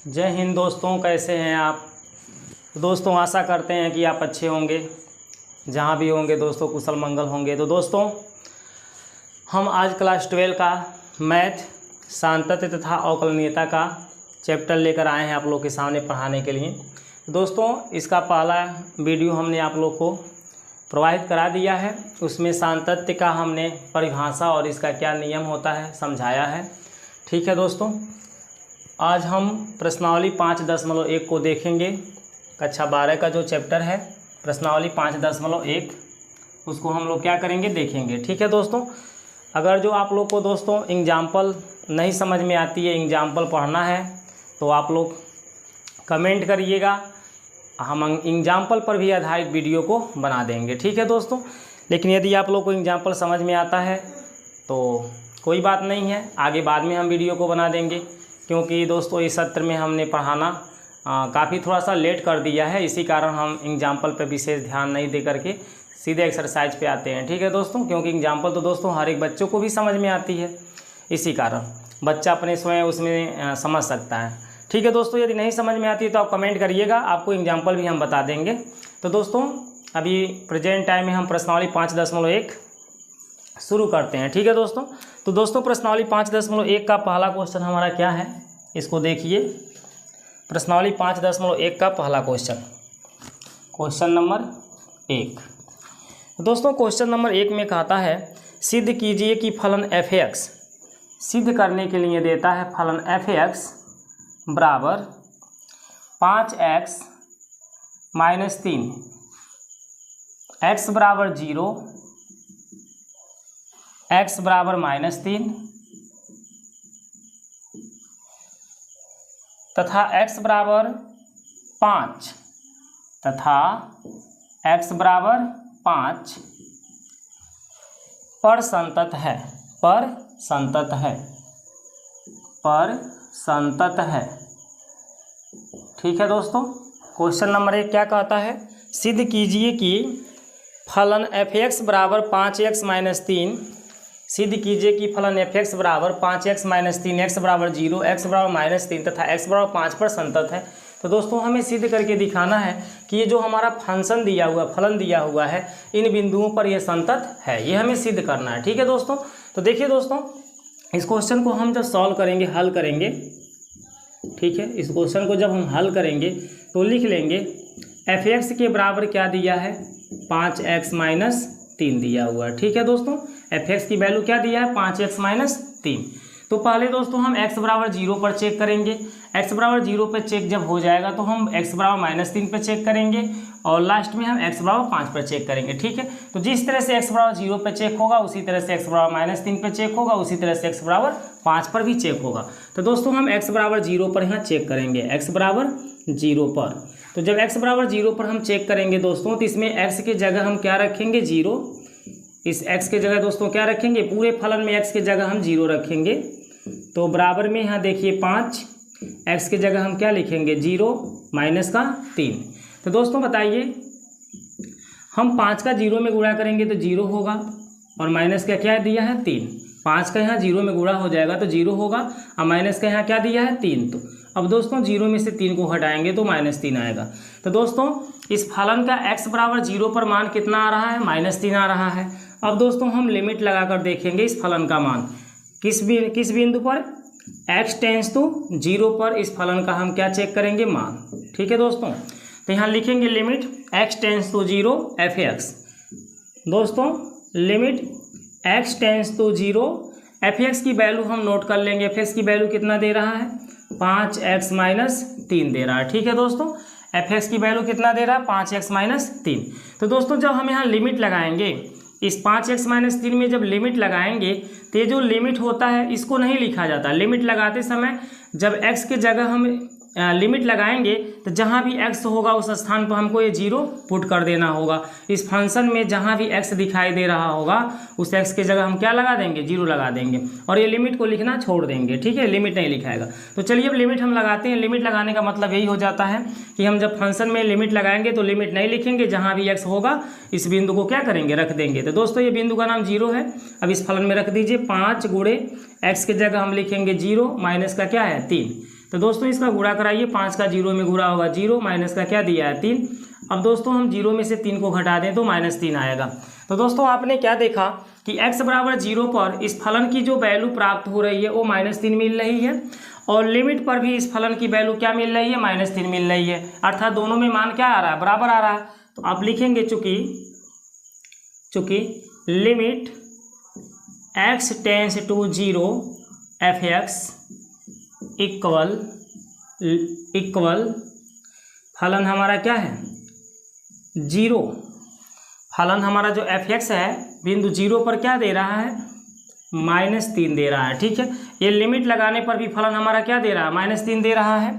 जय हिंद दोस्तों, कैसे हैं आप दोस्तों। आशा करते हैं कि आप अच्छे होंगे, जहां भी होंगे दोस्तों कुशल मंगल होंगे। तो दोस्तों हम आज क्लास 12 का मैथ सांतत्य तथा अवकलनीयता का चैप्टर लेकर आए हैं आप लोग के सामने पढ़ाने के लिए। दोस्तों इसका पहला वीडियो हमने आप लोग को प्रोवाइड करा दिया है। उसमें सांतत्य का हमने परिभाषा और इसका क्या नियम होता है समझाया है। ठीक है दोस्तों, आज हम प्रश्नावली 5.1 को देखेंगे। कक्षा 12 का जो चैप्टर है प्रश्नावली 5.1 उसको हम लोग क्या करेंगे, देखेंगे। ठीक है दोस्तों, अगर जो आप लोग को दोस्तों एग्जाम्पल नहीं समझ में आती है, एग्जाम्पल पढ़ना है, तो आप लोग कमेंट करिएगा, हम एग्जाम्पल पर भी आधारित वीडियो को बना देंगे। ठीक है दोस्तों, लेकिन यदि आप लोग को एग्जाम्पल समझ में आता है तो कोई बात नहीं है, आगे बाद में हम वीडियो को बना देंगे, क्योंकि दोस्तों इस सत्र में हमने पढ़ाना काफ़ी थोड़ा सा लेट कर दिया है। इसी कारण हम एग्जाम्पल पर विशेष ध्यान नहीं दे करके सीधे एक्सरसाइज पे आते हैं। ठीक है दोस्तों, क्योंकि एग्जाम्पल तो दोस्तों हर एक बच्चों को भी समझ में आती है, इसी कारण बच्चा अपने स्वयं उसमें समझ सकता है। ठीक है दोस्तों, यदि नहीं समझ में आती है तो आप कमेंट करिएगा, आपको एग्जाम्पल भी हम बता देंगे। तो दोस्तों अभी प्रेजेंट टाइम में हम प्रश्नावली 5.1 शुरू करते हैं। ठीक है दोस्तों, तो दोस्तों प्रश्नावली 5.1 का पहला क्वेश्चन हमारा क्या है, इसको देखिए। प्रश्नावली 5.1 का पहला क्वेश्चन नंबर 1। दोस्तों क्वेश्चन नंबर 1 में कहता है सिद्ध कीजिए कि फलन f(x) सिद्ध करने के लिए देता है फलन f(x) बराबर 5x - 3, x बराबर 0, x बराबर -3 तथा x बराबर 5 तथा x बराबर 5 पर संतत है, पर संतत है। ठीक है दोस्तों, क्वेश्चन नंबर 1 क्या कहता है, सिद्ध कीजिए कि फलन f(x) बराबर 5x - 3, सिद्ध कीजिए कि फलन f(x) बराबर 5x - 3, x बराबर 0, x बराबर -3 तथा x बराबर 5 पर संतत है। तो दोस्तों हमें सिद्ध करके दिखाना है कि ये जो हमारा फंक्शन दिया हुआ, फलन दिया हुआ है, इन बिंदुओं पर ये संतत है, ये हमें सिद्ध करना है। ठीक है दोस्तों, तो देखिए दोस्तों इस क्वेश्चन को हम जब सॉल्व करेंगे, हल करेंगे, ठीक है, इस क्वेश्चन को जब हम हल करेंगे तो लिख लेंगे f(x) के बराबर क्या दिया है, 5x - 3 दिया हुआ है। ठीक है दोस्तों, f(x) की वैल्यू क्या दिया है, 5x - 3। तो पहले दोस्तों हम x बराबर 0 पर चेक करेंगे, x बराबर 0 पर चेक जब हो जाएगा तो हम x बराबर -3 पर चेक करेंगे और लास्ट में हम x बराबर 5 पर चेक करेंगे। ठीक है, तो जिस तरह से x बराबर 0 पर चेक होगा उसी तरह से x बराबर -3 पर चेक होगा, उसी तरह से x बराबर 5 पर भी चेक होगा। तो दोस्तों हम x बराबर 0 पर यहाँ चेक करेंगे, x बराबर 0 पर। तो जब x बराबर 0 पर हम चेक करेंगे दोस्तों, तो इसमें x के जगह हम क्या रखेंगे, 0। इस x के जगह दोस्तों क्या रखेंगे, पूरे फलन में x के जगह हम 0 रखेंगे। तो बराबर में यहाँ देखिए 5, x के जगह हम क्या लिखेंगे, 0 - 3। तो दोस्तों बताइए, हम 5 का 0 में गुणा करेंगे तो 0 होगा, और माइनस का क्या दिया है, 3। 5 का यहाँ 0 में गुणा हो जाएगा तो 0 होगा, और माइनस का यहाँ क्या दिया है, 3। तो अब दोस्तों 0 में से 3 को हटाएंगे तो -3 आएगा। तो दोस्तों इस फलन का x बराबर 0 पर मान कितना आ रहा है, -3 आ रहा है। अब दोस्तों हम लिमिट लगाकर देखेंगे इस फलन का मान, किस बिंदु पर, x टेंस टू 0 पर इस फलन का हम क्या चेक करेंगे, मान। ठीक है दोस्तों, तो यहाँ लिखेंगे limit x tends to 0 f(x). दोस्तों limit x tends to 0 f(x) की वैल्यू हम नोट कर लेंगे। f(x) की वैल्यू कितना दे रहा है, 5x - 3 दे रहा है। ठीक है दोस्तों, f(x) की वैल्यू कितना दे रहा है, 5x - 3। तो दोस्तों जब हम यहाँ लिमिट लगाएंगे, इस 5x - 3 में जब लिमिट लगाएंगे तो ये जो लिमिट होता है इसको नहीं लिखा जाता। लिमिट लगाते समय जब x के जगह हम लिमिट लगाएंगे तो जहाँ भी x होगा उस स्थान पर हमको ये 0 पुट कर देना होगा। इस फंक्शन में जहाँ भी x दिखाई दे रहा होगा उस x के जगह हम क्या लगा देंगे, 0 लगा देंगे, और ये लिमिट को लिखना छोड़ देंगे। ठीक है, लिमिट नहीं लिखाएगा। तो चलिए अब लिमिट हम लगाते हैं। लिमिट लगाने का मतलब यही हो जाता है कि हम जब फंक्शन में लिमिट लगाएंगे तो लिमिट नहीं लिखेंगे, जहाँ भी x होगा इस बिंदु को क्या करेंगे, रख देंगे। तो दोस्तों ये बिंदु का नाम 0 है। अब इस फलन में रख दीजिए 5 गुणे x के जगह हम लिखेंगे 0, माइनस का क्या है 3। तो दोस्तों इसका गुणा कराइए, 5 का 0 में गुणा होगा 0, माइनस का क्या दिया है 3। अब दोस्तों हम 0 में से 3 को घटा दें तो -3 आएगा। तो दोस्तों आपने क्या देखा कि x बराबर 0 पर इस फलन की जो वैल्यू प्राप्त हो रही है वो -3 मिल रही है, और लिमिट पर भी इस फलन की वैल्यू क्या मिल रही है, -3 मिल रही है, अर्थात दोनों में मान क्या आ रहा है, बराबर आ रहा है। तो आप लिखेंगे चूँकि limit x tends to 0 f(x) equal फलन हमारा क्या है 0, फलन हमारा जो f(x) है बिंदु 0 पर क्या दे रहा है, -3 दे रहा है। ठीक है, ये लिमिट लगाने पर भी फलन हमारा क्या दे रहा है, -3 दे रहा है,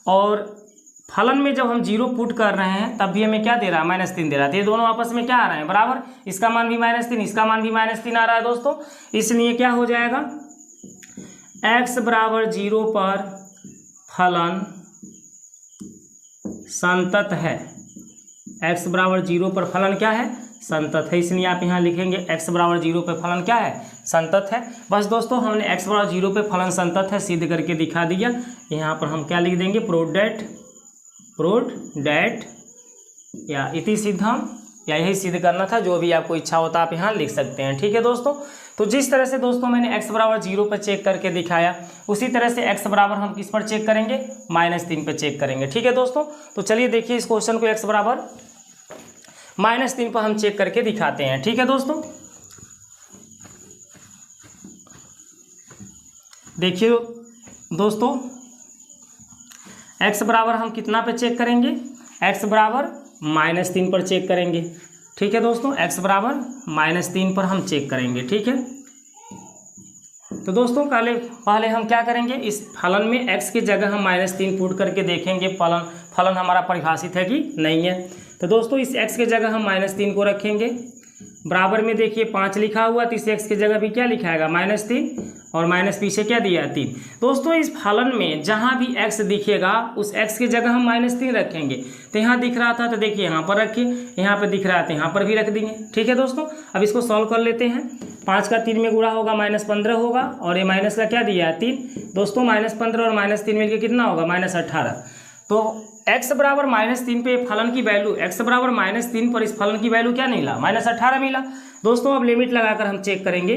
और फलन में जब हम 0 पुट कर रहे हैं तब भी हमें क्या दे रहा है, -3 दे रहा है। तो ये दोनों आपस में क्या आ रहे हैं, बराबर, इसका मान भी -3, इसका मान भी -3 आ रहा है दोस्तों। इसलिए क्या हो जाएगा, x बराबर 0 पर फलन संतत है, x बराबर 0 पर फलन क्या है, संतत है। इसलिए आप यहाँ लिखेंगे x बराबर 0 पर फलन क्या है, संतत है। बस दोस्तों हमने x बराबर 0 पर फलन संतत है सिद्ध करके दिखा दिया। यहाँ पर हम क्या लिख देंगे, प्रूव्ड दैट या इति सिद्धम, या यही सिद्ध करना था, जो भी आपको इच्छा होता आप यहाँ लिख सकते हैं। ठीक है दोस्तों, तो जिस तरह से दोस्तों मैंने x बराबर 0 पर चेक करके दिखाया, उसी तरह से x बराबर हम किस पर चेक करेंगे, -3 पर चेक करेंगे। ठीक है दोस्तों, तो चलिए देखिए इस क्वेश्चन को x बराबर -3 पर हम चेक करके दिखाते हैं। ठीक है दोस्तों, देखिए दोस्तों x बराबर हम कितना पे चेक करेंगे, x बराबर -3 पर चेक करेंगे। ठीक है दोस्तों, x बराबर -3 पर हम चेक करेंगे। ठीक है, तो दोस्तों पहले हम क्या करेंगे, इस फलन में x की जगह हम -3 पुट करके देखेंगे फलन हमारा परिभाषित है कि नहीं है। तो दोस्तों इस x की जगह हम -3 को रखेंगे, बराबर में देखिए 5 लिखा हुआ, तो इस x की जगह भी क्या लिखा है, -3, और माइनस पीछे क्या दिया है 3। दोस्तों इस फलन में जहाँ भी x दिखेगा उस x की जगह हम -3 रखेंगे। तो यहाँ दिख रहा था तो देखिए यहाँ पर रखिए, यहाँ पर दिख रहा था यहाँ पर भी रख देंगे। ठीक है दोस्तों, अब इसको सॉल्व कर लेते हैं। 5 का 3 में गुणा होगा -15 होगा, और ये माइनस का क्या दिया है 3। दोस्तों -15 और -3 मिलकर कितना होगा, -18। तो x बराबर -3 पे फलन की वैल्यू, x बराबर -3 पर इस फलन की वैल्यू क्या मिला, -18 मिला। दोस्तों अब लिमिट लगाकर हम चेक करेंगे,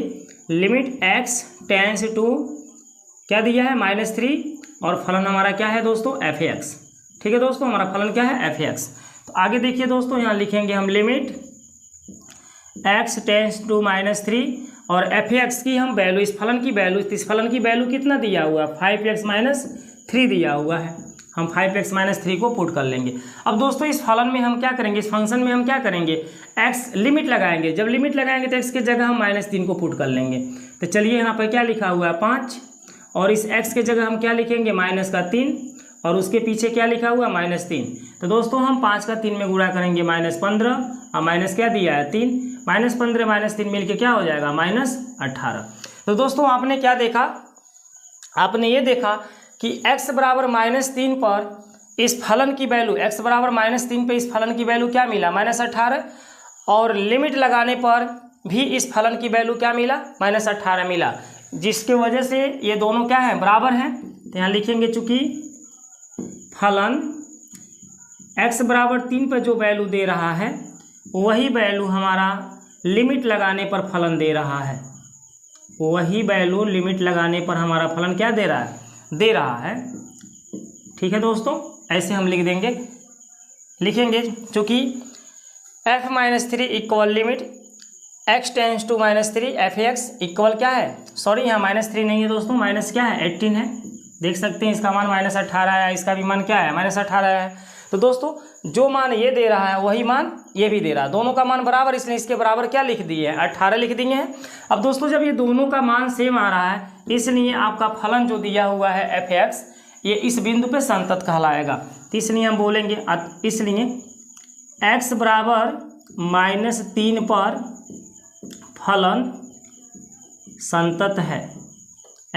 लिमिट x टेंस टू क्या दिया है -3, और फलन हमारा क्या है दोस्तों f(x). ठीक है दोस्तों, हमारा फलन क्या है f(x). तो आगे देखिए दोस्तों, यहाँ लिखेंगे हम लिमिट x टेंस टू -3, और f(x) की हम वैल्यू, इस फलन की वैल्यू कितना दिया हुआ है, 5x-3 दिया हुआ है। हम 5x-3 को पुट कर लेंगे। अब दोस्तों इस फलन में हम क्या करेंगे, इस फंक्शन में हम क्या करेंगे, x लिमिट लगाएंगे। जब लिमिट लगाएंगे तो x की जगह हम -3 को पुट कर लेंगे। तो चलिए यहाँ पर क्या लिखा हुआ है 5, और इस x के जगह हम क्या लिखेंगे, -3, और उसके पीछे क्या लिखा हुआ है -3। तो दोस्तों हम 5 का 3 में गुणा करेंगे -15, और माइनस क्या दिया है 3, -15 -3 मिल के क्या हो जाएगा -18। तो दोस्तों आपने क्या देखा, आपने ये देखा कि x बराबर -3 पर इस फलन की वैल्यू, x बराबर -3 पे इस फलन की वैल्यू क्या मिला, -18, और लिमिट लगाने पर भी इस फलन की वैल्यू क्या मिला, -18 मिला, जिसके वजह से ये दोनों क्या है, बराबर हैं। तो यहाँ लिखेंगे चूँकि फलन x बराबर 3 पर जो वैल्यू दे रहा है वही वैल्यू हमारा लिमिट लगाने पर फलन दे रहा है, वही वैल्यू लिमिट लगाने पर हमारा फलन क्या दे रहा है। ठीक है दोस्तों, ऐसे हम लिख देंगे, लिखेंगे चूँकि f-3 equal limit x tends to -3 f(x) equal क्या है, सॉरी यहाँ -3 नहीं है दोस्तों, माइनस क्या है 18 है, देख सकते हैं इसका मान -18 है, इसका भी मान क्या है -18 है। तो दोस्तों जो मान ये दे रहा है वही मान ये भी दे रहा है, दोनों का मान बराबर, इसलिए इसके बराबर क्या लिख दिए हैं 18 लिख दिए हैं। अब दोस्तों जब ये दोनों का मान सेम आ रहा है, इसलिए आपका फलन जो दिया हुआ है f(x) ये इस बिंदु पे संतत कहलाएगा। तो इसलिए हम बोलेंगे, इसलिए x बराबर -3 पर फलन संतत है,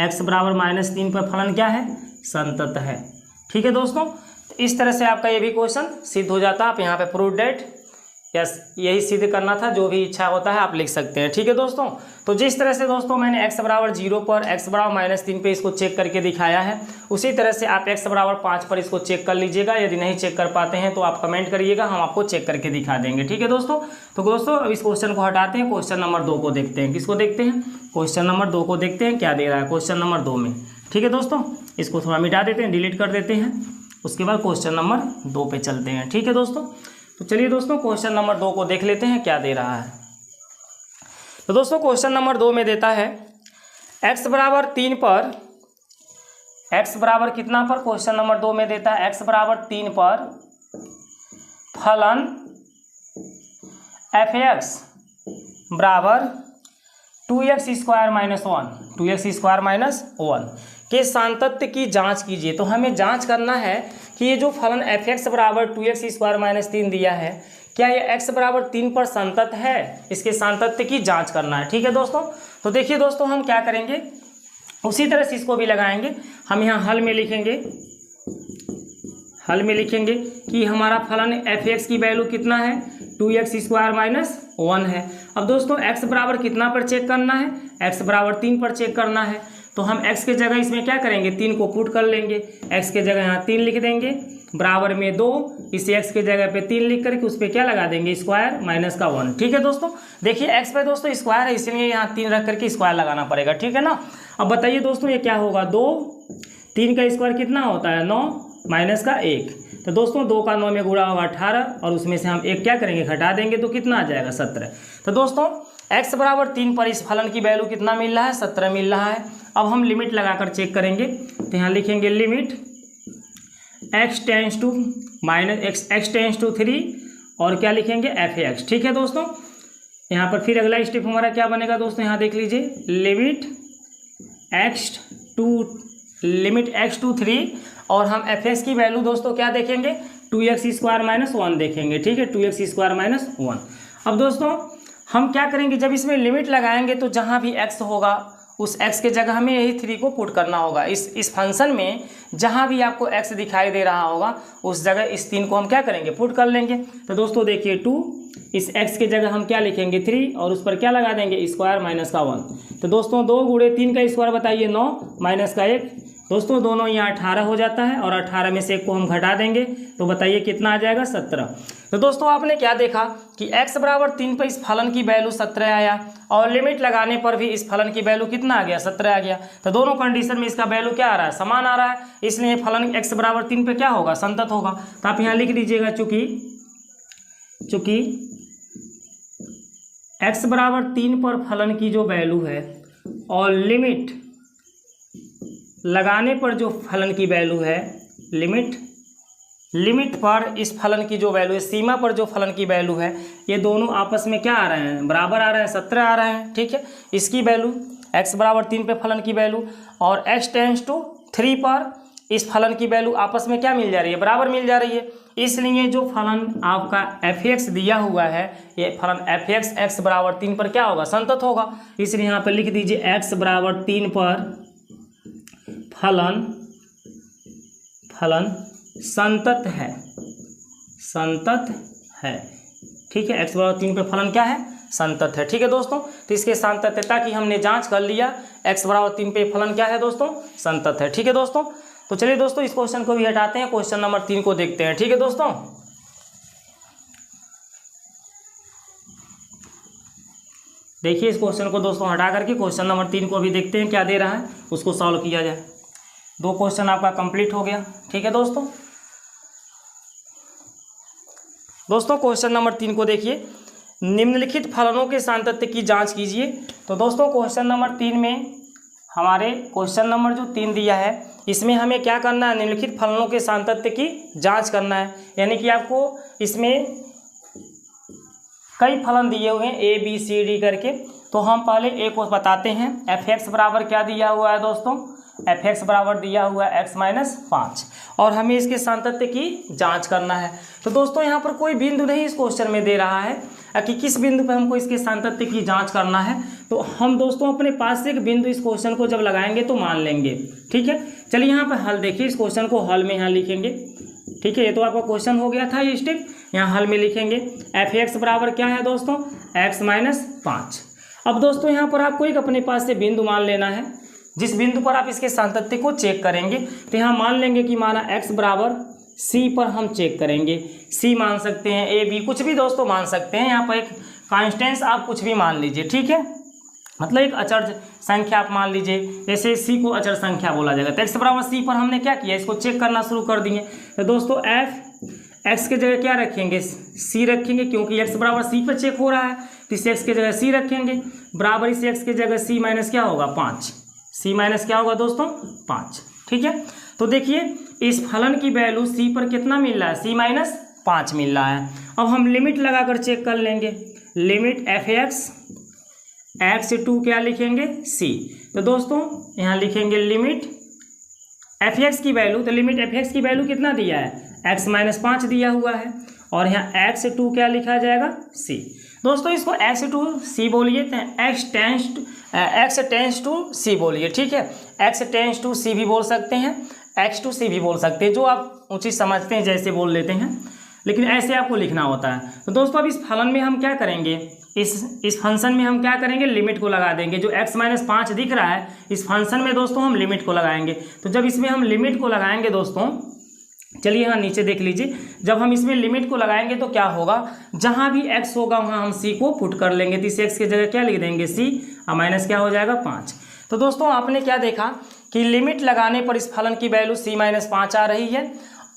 x बराबर -3 पर फलन क्या है, संतत है। ठीक है दोस्तों, तो इस तरह से आपका ये भी क्वेश्चन सिद्ध हो जाता है। आप यहाँ पे प्रूव डेट यस, यही सिद्ध करना था। जो भी इच्छा होता है आप लिख सकते हैं। ठीक है दोस्तों, तो जिस तरह से दोस्तों मैंने x बराबर 0 पर x बराबर -3 पे इसको चेक करके दिखाया है, उसी तरह से आप x बराबर 5 पर इसको चेक कर लीजिएगा। यदि नहीं चेक कर पाते हैं तो आप कमेंट करिएगा, हम आपको चेक करके दिखा देंगे। ठीक है दोस्तों, तो दोस्तों अब इस क्वेश्चन को हटाते हैं, क्वेश्चन नंबर 2 को देखते हैं। किसको देखते हैं? क्वेश्चन नंबर 2 को देखते हैं क्या दे रहा है क्वेश्चन नंबर 2 में। ठीक है दोस्तों, इसको थोड़ा मिटा देते हैं, डिलीट कर देते हैं, उसके बाद क्वेश्चन नंबर 2 पे चलते हैं। ठीक है दोस्तों, तो चलिए दोस्तों क्वेश्चन नंबर 2 को देख लेते हैं क्या दे रहा है। तो दोस्तों क्वेश्चन नंबर 2 में देता है x बराबर 3 पर, x बराबर कितना पर, क्वेश्चन नंबर 2 में देता है x बराबर 3 पर फलन f(x) बराबर 2x² - 1, 2x² - 1 के सांतत्य की जांच कीजिए। तो हमें जांच करना है कि ये जो फलन f(x) बराबर 2x² - 3 दिया है, क्या ये x बराबर 3 पर संतत है? इसके सांतत्य की जांच करना है। ठीक है दोस्तों, तो देखिए दोस्तों हम क्या करेंगे, उसी तरह से इसको भी लगाएंगे। हम यहाँ हल में लिखेंगे, हल में लिखेंगे कि हमारा फलन f(x) की वैल्यू कितना है, 2x² - 1 है। अब दोस्तों x बराबर कितना पर चेक करना है, x बराबर 3 पर चेक करना है। तो हम x के जगह इसमें क्या करेंगे, 3 को पुट कर लेंगे। x के जगह यहाँ 3 लिख देंगे, बराबर में 2, इसे x के जगह पे 3 लिख करके उस पर क्या लगा देंगे, स्क्वायर माइनस का 1। ठीक है दोस्तों, देखिए x पे दोस्तों स्क्वायर है, इसलिए यहाँ 3 रख करके स्क्वायर लगाना पड़ेगा। ठीक है ना। अब बताइए दोस्तों ये क्या होगा, 2, 3 का स्क्वायर कितना होता है, 9 माइनस का 1। तो दोस्तों 2 का 9 में गुणा होगा 18, और उसमें से हम 1 क्या करेंगे, घटा देंगे, तो कितना आ जाएगा, 17। तो दोस्तों x बराबर 3 पर इस फलन की वैल्यू कितना मिल रहा है, 17 मिल रहा है। अब हम लिमिट लगाकर चेक करेंगे, तो यहाँ लिखेंगे limit x tends to minus x tends to 3, और क्या लिखेंगे, f(x). ठीक है दोस्तों, यहाँ पर फिर अगला स्टेप हमारा क्या बनेगा दोस्तों, यहाँ देख लीजिए, लिमिट x टू 3, और हम f(x) की वैल्यू दोस्तों क्या देखेंगे, 2x² - 1 देखेंगे। ठीक है, 2x² - 1। अब दोस्तों हम क्या करेंगे, जब इसमें लिमिट लगाएंगे तो जहाँ भी x होगा उस x के जगह हमें यही 3 को पुट करना होगा। इस फंक्शन में जहाँ भी आपको x दिखाई दे रहा होगा उस जगह इस 3 को हम क्या करेंगे, पुट कर लेंगे। तो दोस्तों देखिए 2, इस x के जगह हम क्या लिखेंगे, 3, और उस पर क्या लगा देंगे, स्क्वायर माइनस का 1। तो दोस्तों 2 गुणे 3 का स्क्वायर बताइए, 9 माइनस का 1। दोस्तों दोनों यहाँ 18 हो जाता है, और 18 में से 1 को हम घटा देंगे, तो बताइए कितना आ जाएगा, 17। तो दोस्तों आपने क्या देखा कि x बराबर 3 पर इस फलन की वैल्यू 17 आया, और लिमिट लगाने पर भी इस फलन की वैल्यू कितना आ गया, 17 आ गया। तो दोनों कंडीशन में इसका वैल्यू क्या आ रहा है, समान आ रहा है, इसलिए फलन x बराबर 3 पे क्या होगा, संतत होगा। तो आप यहाँ लिख दीजिएगा, चूँकि x बराबर 3 पर फलन की जो वैल्यू है और लिमिट लगाने पर जो फलन की वैल्यू है, लिमिट पर इस फलन की जो वैल्यू है, सीमा पर जो फलन की वैल्यू है, ये दोनों आपस में क्या आ रहे हैं, बराबर आ रहे हैं, 17 आ रहे हैं। ठीक है, इसकी वैल्यू x बराबर 3 पे फलन की वैल्यू और x टेंस टू 3 पर इस फलन की वैल्यू आपस में क्या मिल जा रही है, बराबर मिल जा रही है। इसलिए जो फलन आपका f(x) दिया हुआ है, ये फलन f(x) x बराबर 3 पर क्या होगा, संतत होगा। इसलिए यहाँ पर लिख दीजिए x बराबर 3 पर फलन संतत है। ठीक है, x बराबर 3 पे फलन क्या है, संतत है। ठीक है दोस्तों, तो इसके सांतत्यता की हमने जांच कर लिया, x बराबर 3 पे फलन क्या है दोस्तों, संतत है। ठीक है दोस्तों, तो चलिए दोस्तों इस क्वेश्चन को भी हटाते हैं, क्वेश्चन नंबर 3 को देखते हैं। ठीक है दोस्तों, देखिए इस क्वेश्चन को दोस्तों हटा करके क्वेश्चन नंबर 3 को भी देखते हैं क्या दे रहा है, उसको सॉल्व किया जाए। 2 क्वेश्चन आपका कंप्लीट हो गया। ठीक है दोस्तों, क्वेश्चन नंबर 3 को देखिए, निम्नलिखित फलनों के सांतत्य की जांच कीजिए। तो दोस्तों क्वेश्चन नंबर 3 में हमारे क्वेश्चन नंबर जो 3 दिया है, इसमें हमें क्या करना है, निम्नलिखित फलनों के सांतत्य की जांच करना है। यानी कि आपको इसमें कई फलन दिए हुए हैं A B C D करके, तो हम पहले A को बताते हैं। f(x) बराबर क्या दिया हुआ है दोस्तों, f(x) बराबर दिया हुआ है x - 5, और हमें इसके सांतत्य की जांच करना है। तो दोस्तों यहाँ पर कोई बिंदु नहीं इस क्वेश्चन में दे रहा है कि किस बिंदु पर हमको इसके सांतत्य की जांच करना है। तो हम दोस्तों अपने पास से एक बिंदु इस क्वेश्चन को जब लगाएंगे तो मान लेंगे। ठीक है, चलिए यहाँ पर हल देखिए, इस क्वेश्चन को हल में यहाँ लिखेंगे। ठीक है, ये तो आपका क्वेश्चन हो गया था ये स्टेप। यहाँ हल में लिखेंगे एफ एक्स बराबर क्या है दोस्तों, एक्स माइनस 5। अब दोस्तों यहाँ पर आपको एक अपने पास से बिंदु मान लेना है, जिस बिंदु पर आप इसके सातत्य को चेक करेंगे। तो यहाँ मान लेंगे कि माना x बराबर c पर हम चेक करेंगे, c मान सकते हैं, a b कुछ भी दोस्तों मान सकते हैं। यहाँ पर एक कांस्टेंस आप कुछ भी मान लीजिए, ठीक है, मतलब एक अचर संख्या आप मान लीजिए, जैसे c को अचर संख्या बोला जाएगा। तो x बराबर c पर हमने क्या किया, इसको चेक करना शुरू कर दिए। तो दोस्तों f x के जगह क्या रखेंगे, c रखेंगे, क्योंकि x बराबर c पर चेक हो रहा है, तो इस x के जगह c रखेंगे, बराबर इस x के जगह c माइनस क्या होगा 5, c माइनस क्या होगा दोस्तों 5, ठीक है। तो देखिए इस फलन की वैल्यू c पर कितना मिल रहा है, c माइनस 5 मिल रहा है। अब हम लिमिट लगाकर चेक कर लेंगे, लिमिट एफ एक्स टू क्या लिखेंगे c। तो दोस्तों यहाँ लिखेंगे लिमिट एफ एक्स की वैल्यू, तो लिमिट एफ एक्स की वैल्यू कितना दिया है, x माइनस 5 दिया हुआ है, और यहाँ एक्स टू क्या लिखा जाएगा c। दोस्तों इसको एक्स टू सी बोलिए, एक्स टेंस टू सी बोलिए, ठीक है, एक्स टेंस टू सी भी बोल सकते हैं, एक्स टू सी भी बोल सकते हैं, जो आप उचित समझते हैं जैसे बोल लेते हैं, लेकिन ऐसे आपको लिखना होता है। तो दोस्तों अब इस फलन में हम क्या करेंगे, इस फंक्शन में हम क्या करेंगे, लिमिट को लगा देंगे। जो x माइनस 5 दिख रहा है इस फंक्शन में दोस्तों हम लिमिट को लगाएंगे। तो जब इसमें हम लिमिट को लगाएंगे दोस्तों, चलिए यहाँ नीचे देख लीजिए, जब हम इसमें लिमिट को लगाएंगे तो क्या होगा, जहाँ भी x होगा वहाँ हम c को पुट कर लेंगे। तो इस x के जगह क्या लिख देंगे c, और माइनस क्या हो जाएगा 5। तो दोस्तों आपने क्या देखा कि लिमिट लगाने पर इस फलन की वैल्यू c माइनस 5 आ रही है,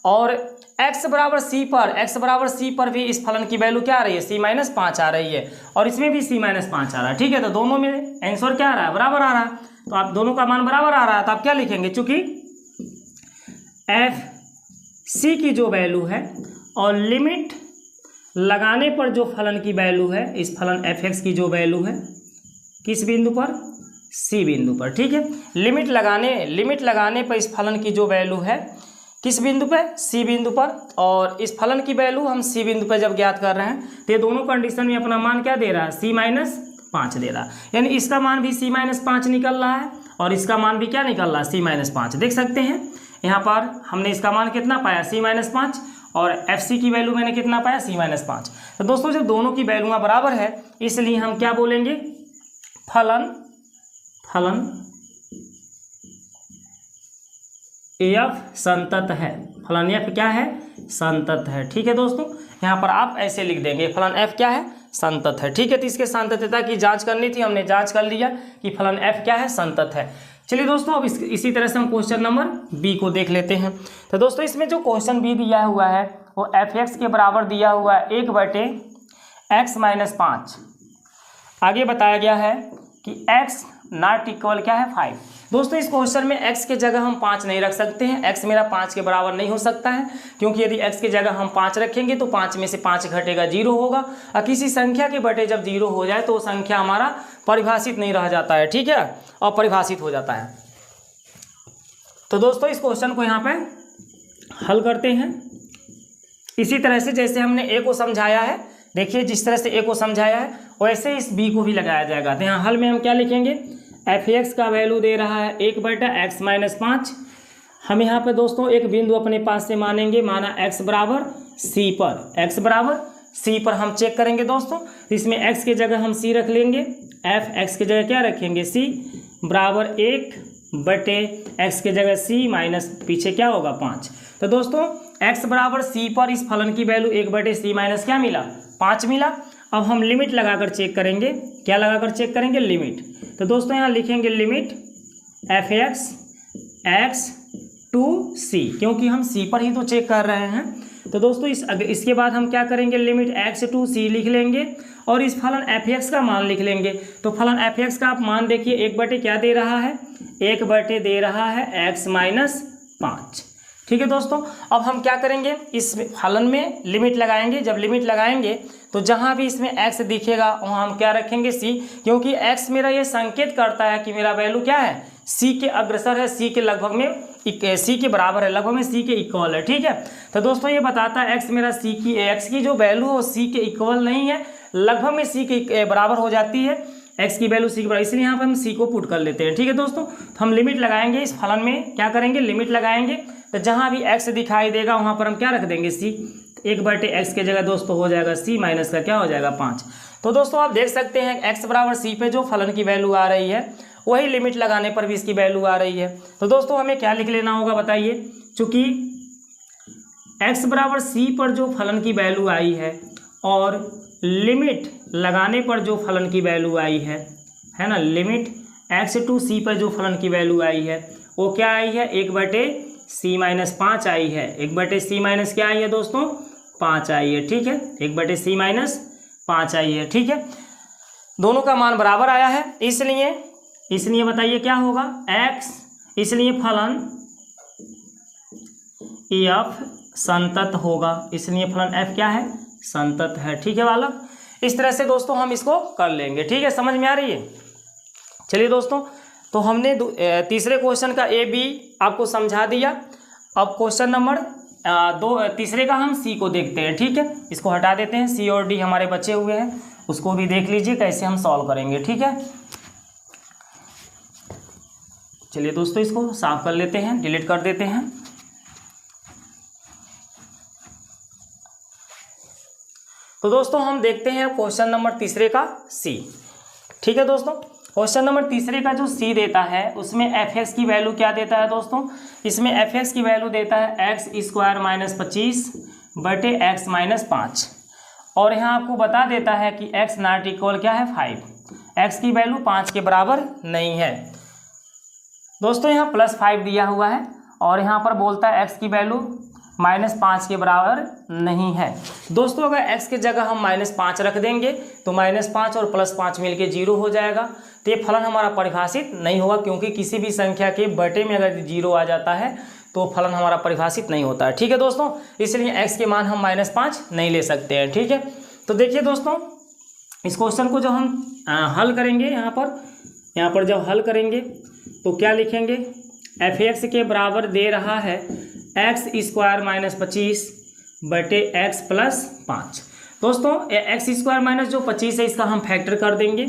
और x बराबर c पर भी इस फलन की वैल्यू क्या आ रही है, c माइनस 5 आ रही है, और इसमें भी c माइनस 5 आ रहा है, ठीक है। तो दोनों में आंसर क्या आ रहा है, बराबर आ रहा है। तो आप दोनों का मान बराबर आ रहा है, तो आप क्या लिखेंगे, चूंकि एफ सी की जो वैल्यू है और लिमिट लगाने पर जो फलन की वैल्यू है, इस फलन एफ एक्स की जो वैल्यू है किस बिंदु पर, सी बिंदु पर, ठीक है। लिमिट लगाने पर इस फलन की जो वैल्यू है किस बिंदु पर, सी बिंदु पर, और इस फलन की वैल्यू हम सी बिंदु पर जब ज्ञात कर रहे हैं तो ये दोनों कंडीशन में अपना मान क्या दे रहा है, सी माइनस 5 दे रहा है, यानी इसका मान भी सी माइनस 5 निकल रहा है और इसका मान भी क्या निकल रहा है, सी माइनस 5। देख सकते हैं यहाँ पर हमने इसका मान कितना पाया, c माइनस 5, और एफ सी की वैल्यू मैंने कितना पाया, c माइनस 5। तो दोस्तों जब दोनों की वैल्यूआँ बराबर है इसलिए हम क्या बोलेंगे, फलन एफ संतत है, फलन एफ क्या है, संतत है, ठीक है दोस्तों। यहाँ पर आप ऐसे लिख देंगे फलन एफ क्या है, संतत है, ठीक है। तो इसके संततता की जांच करनी थी, हमने जांच कर लिया कि फलन एफ क्या है, संतत है। चलिए दोस्तों अब इसी तरह से हम क्वेश्चन नंबर बी को देख लेते हैं। तो दोस्तों इसमें जो क्वेश्चन बी दिया हुआ है वो एफ एक्स के बराबर दिया हुआ है 1/x माइनस 5। आगे बताया गया है कि x नॉट इक्वल क्या है 5। दोस्तों इस क्वेश्चन में x के जगह हम 5 नहीं रख सकते हैं, x मेरा 5 के बराबर नहीं हो सकता है, क्योंकि यदि x के जगह हम 5 रखेंगे तो 5 में से 5 घटेगा 0 होगा, और किसी संख्या के बटे जब 0 हो जाए तो वो संख्या हमारा परिभाषित नहीं रह जाता है, ठीक है, अपरिभाषित हो जाता है। तो दोस्तों इस क्वेश्चन को यहाँ पे हल करते हैं इसी तरह से जैसे हमने ए को समझाया है। देखिए जिस तरह से ए को समझाया है वैसे इस बी को भी लगाया जाएगा। तो यहाँ हल में हम क्या लिखेंगे, एफ एक्स का वैल्यू दे रहा है 1/x माइनस 5। हम यहाँ पे दोस्तों एक बिंदु अपने पास से मानेंगे, माना x बराबर c पर, x बराबर c पर हम चेक करेंगे दोस्तों। तो इसमें x के जगह हम c रख लेंगे, एफ एक्स के जगह क्या रखेंगे c, बराबर 1/x के जगह c माइनस पीछे क्या होगा 5। तो दोस्तों x बराबर c पर इस फलन की वैल्यू 1/c माइनस क्या मिला, 5 मिला। अब हम लिमिट लगाकर चेक करेंगे, क्या लगाकर चेक करेंगे, लिमिट। तो दोस्तों यहाँ लिखेंगे लिमिट एफ एक्स टू सी, क्योंकि हम सी पर ही तो चेक कर रहे हैं। तो दोस्तों इसके बाद हम क्या करेंगे, लिमिट x टू सी लिख लेंगे और इस फलन एफ एक्स का मान लिख लेंगे। तो फलन एफ एक्स का आप मान देखिए 1/, क्या दे रहा है, 1/, दे रहा है x माइनस 5, ठीक है दोस्तों। अब हम क्या करेंगे, इस फलन में लिमिट लगाएंगे। जब लिमिट लगाएंगे तो जहाँ भी इसमें x दिखेगा वहाँ हम क्या रखेंगे c, क्योंकि x मेरा ये संकेत करता है कि मेरा वैल्यू क्या है, c के अग्रसर है, c के लगभग में c के बराबर है, लगभग में c के इक्वल है, ठीक है। तो दोस्तों ये बताता है x मेरा x की जो वैल्यू है वो c के इक्वल नहीं है, लगभग में c के बराबर हो जाती है, x की वैल्यू c के बराबर, इसलिए यहाँ पर हम c को पुट कर लेते हैं, ठीक है दोस्तों। तो हम लिमिट लगाएंगे इस फलन में, क्या करेंगे, लिमिट लगाएंगे। तो जहाँ भी x दिखाई देगा वहाँ पर हम क्या रख देंगे c, 1/x के जगह दोस्तों हो जाएगा c माइनस का क्या हो जाएगा 5। तो दोस्तों आप देख सकते हैं x बराबर c पे जो फलन की वैल्यू आ रही है वही लिमिट लगाने पर भी इसकी वैल्यू आ रही है। तो दोस्तों हमें क्या लिख लेना होगा बताइए, चूँकि x बराबर c पर जो फलन की वैल्यू आई है और लिमिट लगाने पर जो फलन की वैल्यू आई है ना, लिमिट x टू c पर जो फलन की वैल्यू आई है वो क्या आई है 1/c माइनस 5 आई है। 1/c माइनस क्या आई है दोस्तों 5 आई है, ठीक है, 1/c माइनस 5 आई है, ठीक है। दोनों का मान बराबर आया है, इसलिए बताइए क्या होगा x, इसलिए फलन f संतत होगा, इसलिए फलन f क्या है संतत है, ठीक है बालक। इस तरह से दोस्तों हम इसको कर लेंगे, ठीक है, समझ में आ रही है। चलिए दोस्तों, तो हमने तीसरे क्वेश्चन का ए बी आपको समझा दिया। अब क्वेश्चन नंबर तीसरे का हम सी को देखते हैं, ठीक है। इसको हटा देते हैं, सी और डी हमारे बचे हुए हैं, उसको भी देख लीजिए कैसे हम सॉल्व करेंगे, ठीक है। चलिए दोस्तों इसको साफ कर लेते हैं, डिलीट कर देते हैं। तो दोस्तों हम देखते हैं क्वेश्चन नंबर तीसरे का सी, ठीक है दोस्तों। क्वेश्चन नंबर तीसरे का जो सी देता है उसमें एफ एक्स की वैल्यू क्या देता है दोस्तों, इसमें एफ एक्स की वैल्यू देता है x square minus 25/x minus 5, और यहाँ आपको बता देता है कि x नॉट इक्वल क्या है 5, x की वैल्यू 5 के बराबर नहीं है दोस्तों। यहाँ +5 दिया हुआ है और यहाँ पर बोलता है x की वैल्यू -5 के बराबर नहीं है दोस्तों। अगर x की जगह हम -5 रख देंगे तो -5 और +5 मिलके 0 हो जाएगा, तो ये फलन हमारा परिभाषित नहीं होगा, क्योंकि किसी भी संख्या के बटे में अगर 0 आ जाता है तो फलन हमारा परिभाषित नहीं होता है, ठीक है दोस्तों। इसलिए x के मान हम -5 नहीं ले सकते हैं, ठीक है। तो देखिए दोस्तों, इस क्वेश्चन को जब हम हल करेंगे यहाँ पर जब हल करेंगे तो क्या लिखेंगे, एफ एक्स के बराबर दे रहा है x square minus 25/x plus 5। दोस्तों एक्स स्क्वायर माइनस जो 25 है इसका हम फैक्टर कर देंगे,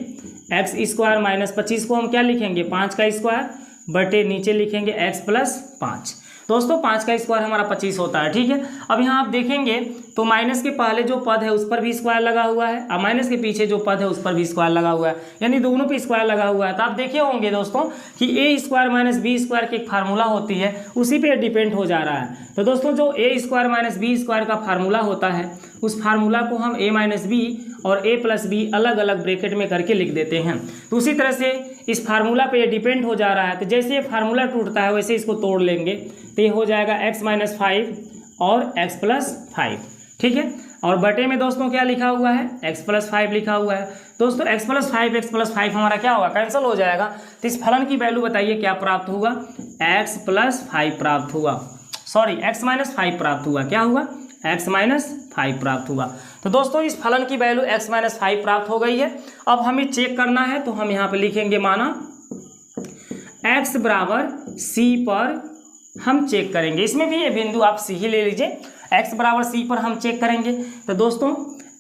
एक्स स्क्वायर माइनस 25 को हम क्या लिखेंगे 5 का स्क्वायर बटे नीचे लिखेंगे x प्लस 5। दोस्तों 5 का स्क्वायर हमारा 25 होता है, ठीक है। अब यहाँ आप देखेंगे तो माइनस के पहले जो पद है उस पर भी स्क्वायर लगा हुआ है और माइनस के पीछे जो पद है उस पर भी स्क्वायर लगा हुआ है, यानी दोनों पे स्क्वायर लगा हुआ है। तो आप देखे होंगे दोस्तों कि a square minus B square की एक फार्मूला होती है, उसी पे डिपेंड हो जा रहा है। तो दोस्तों जो a square minus B square का फार्मूला होता है उस फार्मूला को हम a माइनस बी और a प्लस बी अलग अलग ब्रैकेट में करके लिख देते हैं। तो उसी तरह से इस फार्मूला पे ये डिपेंड हो जा रहा है, तो जैसे ये फार्मूला टूटता है वैसे इसको तोड़ लेंगे, तो ये हो जाएगा x माइनस 5 और x प्लस 5, ठीक है। और बटे में दोस्तों क्या लिखा हुआ है x प्लस 5 लिखा हुआ है। दोस्तों x प्लस 5 हमारा क्या होगा कैंसिल हो जाएगा। तो इस फलन की वैल्यू बताइए क्या प्राप्त हुआ, x प्लस 5 प्राप्त हुआ, सॉरी x माइनस 5 प्राप्त हुआ, क्या हुआ x माइनस 5 प्राप्त हुआ। तो दोस्तों इस फलन की वैल्यू x माइनस 5 प्राप्त हो गई है। अब हमें चेक करना है तो हम यहाँ पे लिखेंगे माना x बराबर c पर हम चेक करेंगे, इसमें भी ये बिंदु आप c ही ले लीजिए, x बराबर c पर हम चेक करेंगे। तो दोस्तों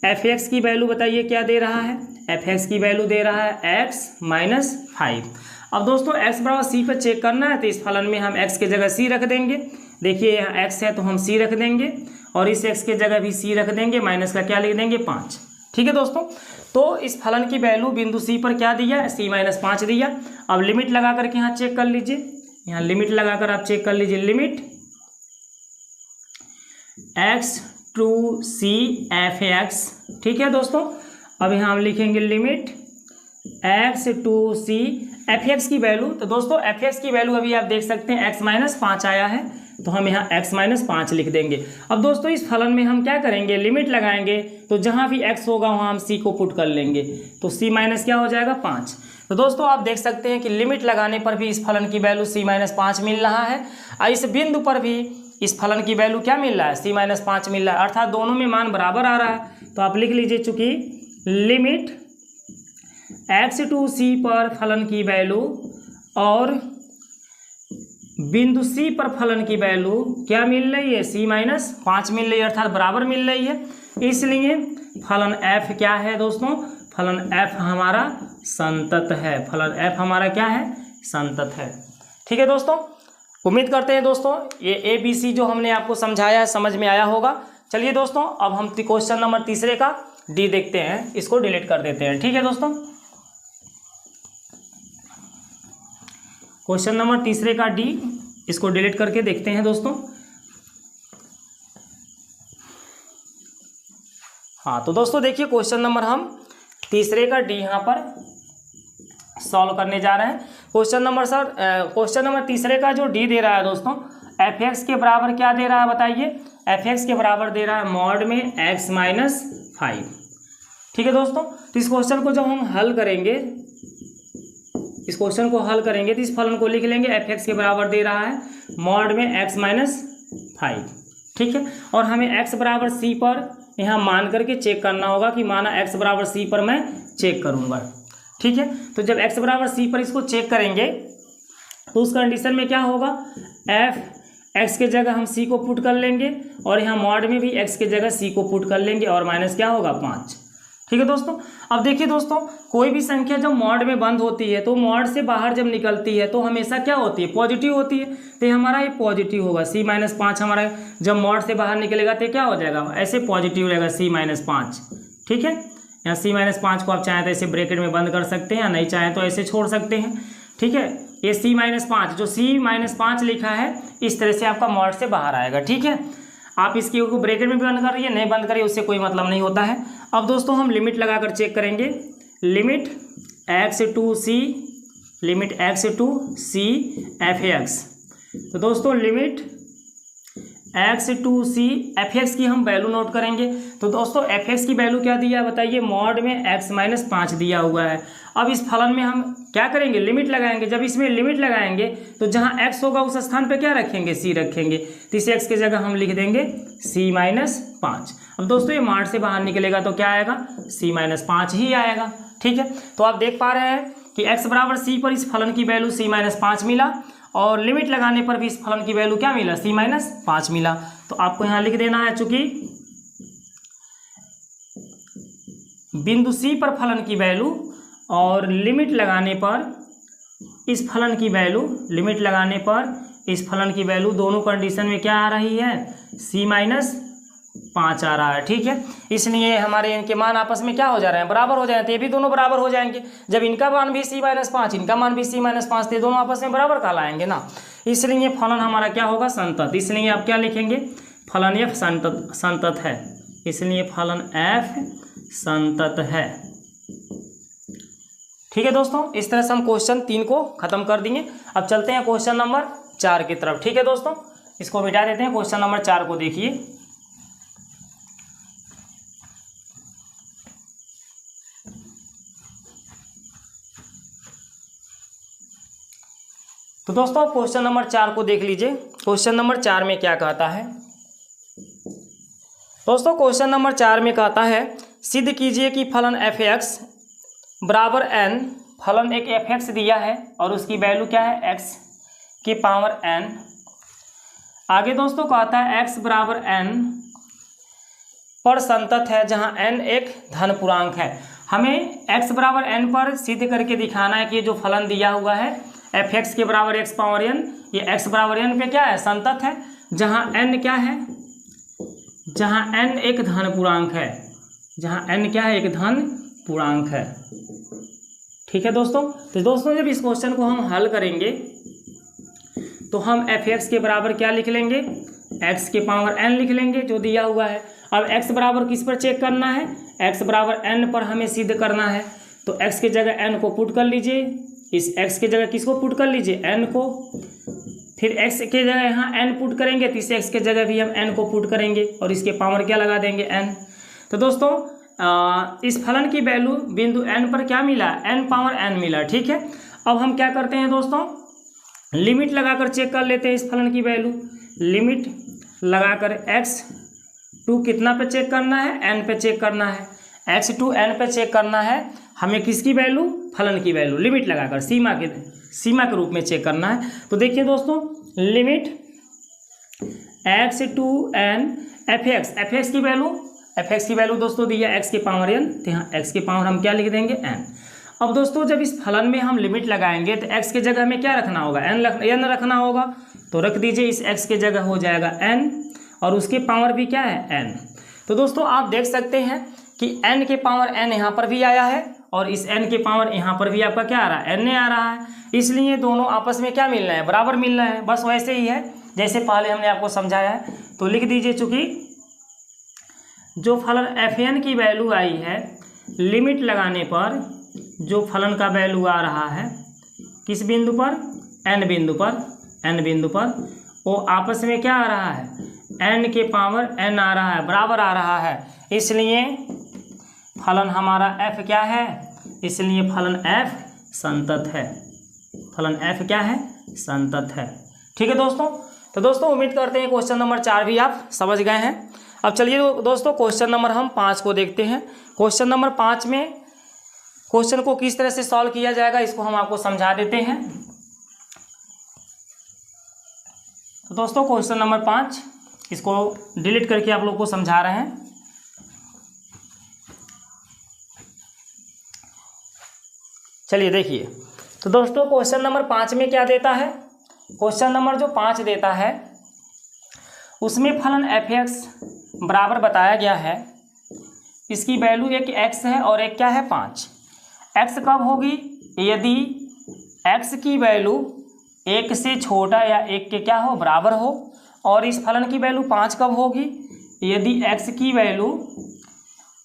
एफ एक्स की वैल्यू बताइए क्या दे रहा है, एफ एक्स की वैल्यू दे रहा है x माइनस 5। अब दोस्तों x बराबर c पर चेक करना है तो इस फलन में हम x की जगह c रख देंगे, देखिए यहाँ x है तो हम c रख देंगे और इस x की जगह भी c रख देंगे, माइनस का क्या लिख देंगे 5, ठीक है दोस्तों। तो इस फलन की वैल्यू बिंदु c पर क्या दिया c माइनस 5 दिया। अब लिमिट लगा करके यहाँ चेक कर लीजिए, यहाँ लिमिट लगाकर आप चेक कर लीजिए, limit x to c F X, ठीक है दोस्तों। अब यहाँ हम लिखेंगे limit x to c F X की वैल्यू। तो दोस्तों एफ एक्स की वैल्यू अभी आप देख सकते हैं x माइनस 5 आया है, तो हम यहाँ x माइनस 5 लिख देंगे। अब दोस्तों इस फलन में हम क्या करेंगे, लिमिट लगाएंगे, तो जहाँ भी x होगा वहाँ हम c को पुट कर लेंगे, तो c माइनस क्या हो जाएगा 5। तो दोस्तों आप देख सकते हैं कि लिमिट लगाने पर भी इस फलन की वैल्यू c माइनस 5 मिल रहा है और इस बिंदु पर भी इस फलन की वैल्यू क्या मिल रहा है c माइनस 5 मिल रहा है, अर्थात दोनों में मान बराबर आ रहा है। तो आप लिख लीजिए चूँकि लिमिट x टू c पर फलन की वैल्यू और बिंदु c पर फलन की वैल्यू क्या मिल रही है c माइनस 5 मिल रही है, अर्थात बराबर मिल रही है। इसलिए फलन f क्या है दोस्तों, फलन f हमारा संतत है, फलन f हमारा क्या है संतत है, ठीक है दोस्तों। उम्मीद करते हैं दोस्तों ये ABC जो हमने आपको समझाया है समझ में आया होगा। चलिए दोस्तों, अब हम क्वेश्चन नंबर तीसरे का डी देखते हैं, इसको डिलीट कर देते हैं। ठीक है दोस्तों, क्वेश्चन नंबर तीसरे का डी, इसको डिलीट करके देखते हैं दोस्तों। हाँ तो दोस्तों देखिए, क्वेश्चन नंबर हम तीसरे का डी यहाँ पर सॉल्व करने जा रहे हैं। क्वेश्चन नंबर तीसरे का जो डी दे रहा है दोस्तों, एफ एक्स के बराबर क्या दे रहा है बताइए। एफ एक्स के बराबर दे रहा है मॉड में एक्स माइनस 5। ठीक है दोस्तों, तो इस क्वेश्चन को जब हम हल करेंगे, इस क्वेश्चन को हल करेंगे तो इस फलन को लिख लेंगे, एफ एक्स के बराबर दे रहा है मॉड में एक्स माइनस 5। ठीक है, और हमें एक्स बराबर सी पर यहाँ मान करके चेक करना होगा कि माना एक्स बराबर सी पर मैं चेक करूँगा। ठीक है, तो जब एक्स बराबर सी पर इसको चेक करेंगे तो उस कंडीशन में क्या होगा, एफ एक्स के जगह हम सी को पुट कर लेंगे और यहाँ मॉड में भी एक्स के जगह सी को पुट कर लेंगे और माइनस क्या होगा 5। ठीक है दोस्तों, अब देखिए दोस्तों, कोई भी संख्या जब मॉड में बंद होती है तो मॉड से बाहर जब निकलती है तो हमेशा क्या होती है, पॉजिटिव होती है। तो हमारा ये पॉजिटिव होगा, सी माइनस 5 हमारा जब मॉड से बाहर निकलेगा तो क्या हो जाएगा, ऐसे पॉजिटिव रहेगा सी माइनस 5। ठीक है, यहाँ सी माइनस 5 को आप चाहें तो ऐसे ब्रैकेट में बंद कर सकते हैं या नहीं चाहें तो ऐसे छोड़ सकते हैं। ठीक है, ये सी माइनस 5, जो सी माइनस 5 लिखा है इस तरह से आपका मॉड से बाहर आएगा। ठीक है, आप इसकी को ब्रैकेट में भी बंद करिए, नहीं बंद करिए, उससे कोई मतलब नहीं होता है। अब दोस्तों हम लिमिट लगाकर चेक करेंगे, limit X to C, limit X to C F X. तो दोस्तों limit X to C F X की हम वैल्यू नोट करेंगे। तो दोस्तों एफ एक्स की वैल्यू क्या दिया है बताइए, मॉड में एक्स माइनस 5 दिया हुआ है। अब इस फलन में हम क्या करेंगे, लिमिट लगाएंगे। जब इसमें लिमिट लगाएंगे तो जहाँ एक्स होगा उस स्थान पे क्या रखेंगे, सी रखेंगे। तो इस एक्स की जगह हम लिख देंगे सी माइनस 5। अब दोस्तों ये मॉड से बाहर निकलेगा तो क्या आएगा, सी माइनस 5 ही आएगा। ठीक है, तो आप देख पा रहे हैं कि एक्स बराबर सी पर इस फलन की वैल्यू सी माइनस 5 मिला और लिमिट लगाने पर भी इस फलन की वैल्यू क्या मिला, सी माइनस 5 मिला। तो आपको यहाँ लिख देना है, चूंकि बिंदु सी पर फलन की वैल्यू और लिमिट लगाने पर इस फलन की वैल्यू, लिमिट लगाने पर इस फलन की वैल्यू दोनों कंडीशन में क्या आ रही है, सी माइनस 5 आ रहा है। ठीक है, इसलिए हमारे इनके मान आपस में क्या हो जा रहे हैं, बराबर हो जाएंगे। तो ये भी दोनों बराबर हो जाएंगे। जब इनका मान भी सी माइनस 5, इनका मान भी सी माइनस 5, तो दोनों आपस में बराबर कहलाएंगे ना। इसलिए फलन हमारा क्या होगा, संतत। इसलिए आप क्या लिखेंगे, फलन एफ संतत है। इसलिए फलन एफ संतत है। ठीक है दोस्तों, इस तरह से हम क्वेश्चन 3 को खत्म कर देंगे। अब चलते हैं क्वेश्चन नंबर 4 की तरफ। ठीक है दोस्तों, इसको मिटा देते हैं। क्वेश्चन नंबर 4 को देखिए। तो दोस्तों क्वेश्चन नंबर 4 को देख लीजिए। क्वेश्चन नंबर 4 में क्या कहता है दोस्तों, क्वेश्चन नंबर 4 में कहता है सिद्ध कीजिए कि फलन एफ एक्स बराबर एन, फलन एक एफ एक्स दिया है और उसकी वैल्यू क्या है, एक्स की पावर एन। आगे दोस्तों कहता है एक्स बराबर एन पर संतत है, जहां एन एक धन पूर्णांक है। हमें एक्स बराबर एन पर सिद्ध करके दिखाना है कि जो फलन दिया हुआ है एफ एक्स के बराबर एक्स पावर एन, ये एक्स बराबर एन पे क्या है, संतत है। जहां एन क्या है, जहां एन एक धन पूर्णांक है, जहां एन क्या है, एक धन पूर्णांक है। ठीक है दोस्तों, तो दोस्तों जब इस क्वेश्चन को हम हल करेंगे तो हम एफ एक्स के बराबर क्या लिख लेंगे, एक्स के पावर एन लिख लेंगे जो दिया हुआ है। अब एक्स बराबर किस पर चेक करना है, एक्स बराबर एन पर हमें सिद्ध करना है। तो एक्स की जगह एन को पुट कर लीजिए, इस एक्स की जगह किसको पुट कर लीजिए, एन को। फिर एक्स के जगह यहाँ एन पुट करेंगे तो इस एक्स के जगह भी हम एन को पुट करेंगे और इसके पावर क्या लगा देंगे, एन। तो दोस्तों इस फलन की वैल्यू बिंदु एन पर क्या मिला, एन पावर एन मिला। ठीक है, अब हम क्या करते हैं दोस्तों, लिमिट लगाकर चेक कर लेते हैं इस फलन की वैल्यू। लिमिट लगाकर एक्स टू कितना पे चेक करना है, एन पे चेक करना है। एक्स टू एन पे चेक करना है हमें, किसकी वैल्यू, फलन की वैल्यू। लिमिट लगाकर सीमा के रूप में चेक करना है। तो देखिए दोस्तों, limit X to N F X की वैल्यू दोस्तों दी है एक्स के पावर एन, तो यहाँ एक्स के पावर हम क्या लिख देंगे, एन। अब दोस्तों जब इस फलन में हम लिमिट लगाएंगे तो एक्स के जगह हमें क्या रखना होगा, एन रखना होगा। तो रख दीजिए, इस एक्स के जगह हो जाएगा एन और उसकी पावर भी क्या है n। तो दोस्तों आप देख सकते हैं कि n के पावर n यहाँ पर भी आया है और इस n के पावर यहाँ पर भी आपका क्या आ रहा है, n आ रहा है। इसलिए दोनों आपस में क्या मिल रहा है, बराबर मिल रहा है। बस वैसे ही है जैसे पहले हमने आपको समझाया है। तो लिख दीजिए, चूँकि जो फलन fn की वैल्यू आई है, लिमिट लगाने पर जो फलन का वैल्यू आ रहा है किस बिंदु पर, n बिंदु पर, वो आपस में क्या आ रहा है, n के पावर n आ रहा है, बराबर आ रहा है। इसलिए फलन हमारा f क्या है, इसलिए फलन f संतत है। फलन f क्या है, संतत है। ठीक है दोस्तों। तो दोस्तों उम्मीद करते हैं क्वेश्चन नंबर 4 भी आप समझ गए हैं। अब चलिए दोस्तों क्वेश्चन नंबर हम 5 को देखते हैं। क्वेश्चन नंबर 5 में क्वेश्चन को किस तरह से सॉल्व किया जाएगा इसको हम आपको समझा देते हैं। तो दोस्तों क्वेश्चन नंबर 5 इसको डिलीट करके आप लोग को समझा रहे हैं। चलिए देखिए, तो दोस्तों क्वेश्चन नंबर 5 में क्या देता है, क्वेश्चन नंबर जो 5 देता है उसमें फलन fx बराबर बताया गया है, इसकी वैल्यू एक x है और एक क्या है 5। x कब होगी, यदि x की वैल्यू 1 से छोटा या 1 के क्या हो, बराबर हो। और इस फलन की वैल्यू 5 कब होगी, यदि x की वैल्यू